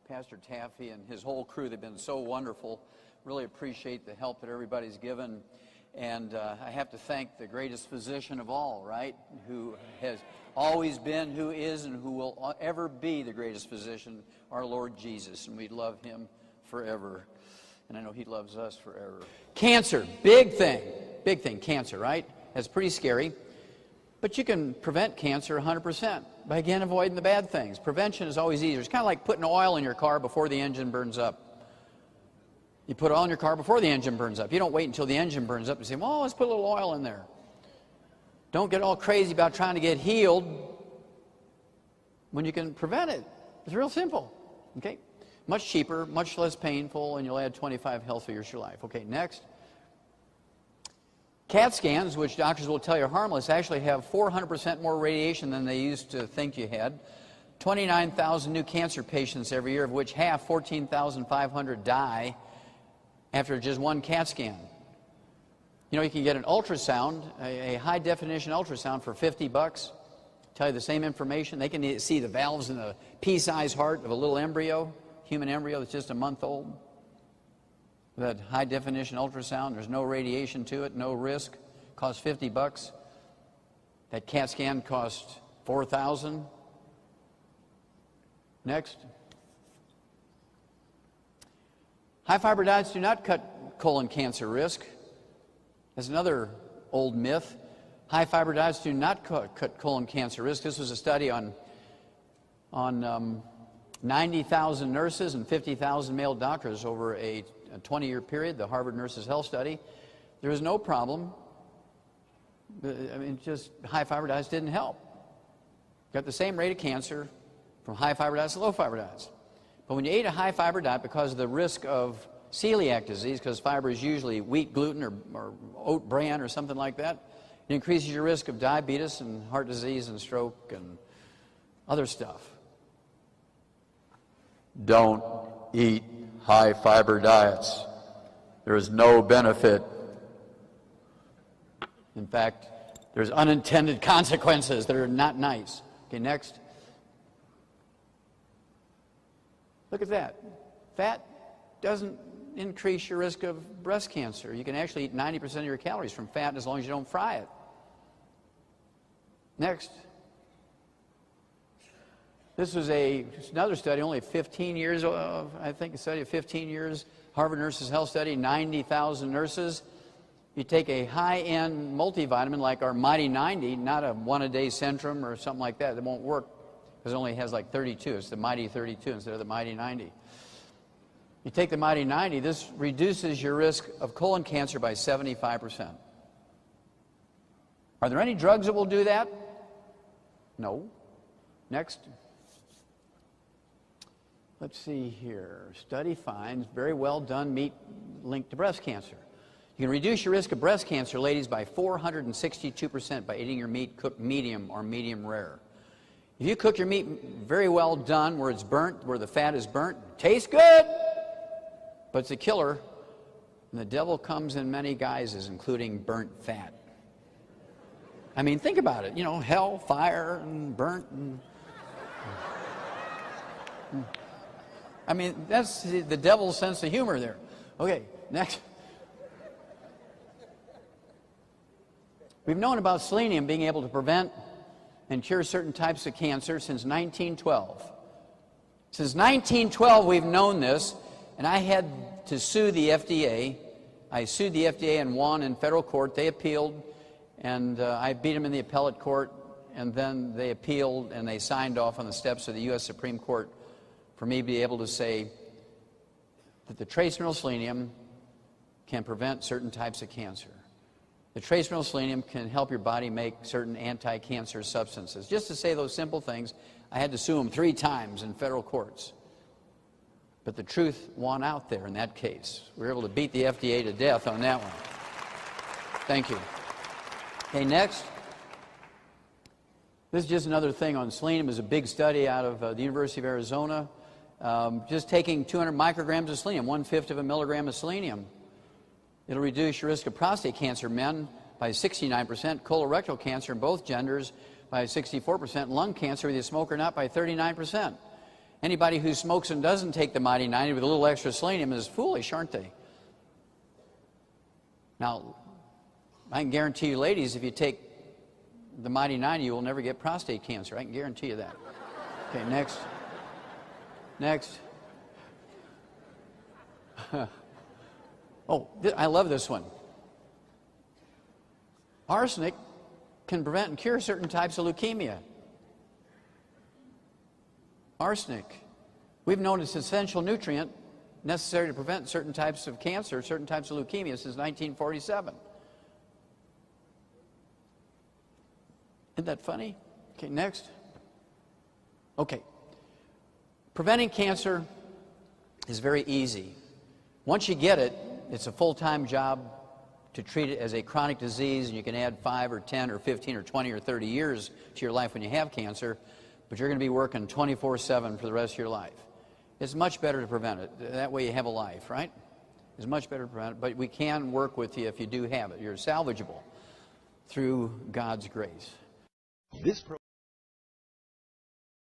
Pastor Taffy and his whole crew. They've been so wonderful. Really appreciate the help that everybody's given. And I have to thank the greatest physician of all, right? Who has always been, who is, and who will ever be the greatest physician, our Lord Jesus. And we love him forever. And I know he loves us forever. Cancer, big thing, cancer, right? That's pretty scary. But you can prevent cancer 100% by, again, avoiding the bad things. Prevention is always easier. It's kind of like putting oil in your car before the engine burns up. You put oil in your car before the engine burns up. You don't wait until the engine burns up and say, well, let's put a little oil in there. Don't get all crazy about trying to get healed when you can prevent it. It's real simple, okay? Much cheaper, much less painful, and you'll add 25 healthy years to your life. Okay, next. CAT scans, which doctors will tell you are harmless, actually have 400% more radiation than they used to think you had. 29,000 new cancer patients every year, of which half, 14,500, die after just one CAT scan. You know, you can get an ultrasound, a high-definition ultrasound for $50. Tell you the same information. They can see the valves in the pea-sized heart of a little embryo, human embryo that's just a month old. That high-definition ultrasound, there's no radiation to it, no risk, costs $50. That CAT scan costs $4,000. Next. High-fiber diets do not cut colon cancer risk. That's another old myth. High-fiber diets do not cut colon cancer risk. This was a study on 90,000 nurses and 50,000 male doctors over a 20-year period, the Harvard Nurses Health Study. There was no problem. I mean, just high-fiber diets didn't help. Got the same rate of cancer from high-fiber diets to low-fiber diets. But when you ate a high-fiber diet, because of the risk of celiac disease, because fiber is usually wheat gluten or oat bran or something like that, it increases your risk of diabetes and heart disease and stroke and other stuff. Don't eat high-fiber diets. There is no benefit. In fact, there's unintended consequences that are not nice. Okay, next. Look at that. Fat doesn't increase your risk of breast cancer. You can actually eat 90% of your calories from fat as long as you don't fry it. Next. This was another study, only 15 years, I think a study of 15 years, Harvard Nurses Health Study, 90,000 nurses. You take a high-end multivitamin like our Mighty 90, not a one-a-day Centrum or something like that. It won't work because it only has like 32. It's the Mighty 32 instead of the Mighty 90. You take the Mighty 90, this reduces your risk of colon cancer by 75%. Are there any drugs that will do that? No. Next. Let's see here. Study finds very well done meat linked to breast cancer. You can reduce your risk of breast cancer, ladies, by 462% by eating your meat cooked medium or medium rare. If you cook your meat very well done, where it's burnt, where the fat is burnt, tastes good, but it's a killer. And the devil comes in many guises, including burnt fat. I mean, think about it. You know, hell, fire, and burnt. I mean, that's the devil's sense of humor there. Okay, next. We've known about selenium being able to prevent and cure certain types of cancer since 1912. Since 1912, we've known this, and I had to sue the FDA. I sued the FDA and won in federal court. They appealed, and I beat them in the appellate court, and then they appealed, and they signed off on the steps of the U.S. Supreme Court for me to be able to say that the trace mineral selenium can prevent certain types of cancer. The trace mineral selenium can help your body make certain anti-cancer substances. Just to say those simple things, I had to sue them 3 times in federal courts. But the truth won out there in that case. We were able to beat the FDA to death on that one. Thank you. Okay, next. This is just another thing on selenium. It was a big study out of the University of Arizona. Just taking 200 micrograms of selenium, 1/5 of a milligram of selenium, it'll reduce your risk of prostate cancer in men by 69%, colorectal cancer in both genders by 64%, lung cancer, whether you smoke or not, by 39%. Anybody who smokes and doesn't take the Mighty 90 with a little extra selenium is foolish, aren't they? Now, I can guarantee you, ladies, if you take the Mighty 90, you will never get prostate cancer. I can guarantee you that. Okay, next. Next. Oh, I love this one. Arsenic can prevent and cure certain types of leukemia. Arsenic. We've known it's an essential nutrient necessary to prevent certain types of cancer, certain types of leukemia since 1947. Isn't that funny? Okay, next. Okay. Preventing cancer is very easy. Once you get it, it's a full-time job to treat it as a chronic disease, and you can add 5 or 10 or 15 or 20 or 30 years to your life when you have cancer, but you're going to be working 24/7 for the rest of your life. It's much better to prevent it. That way you have a life, right? It's much better to prevent it, but we can work with you if you do have it. You're salvageable through God's grace.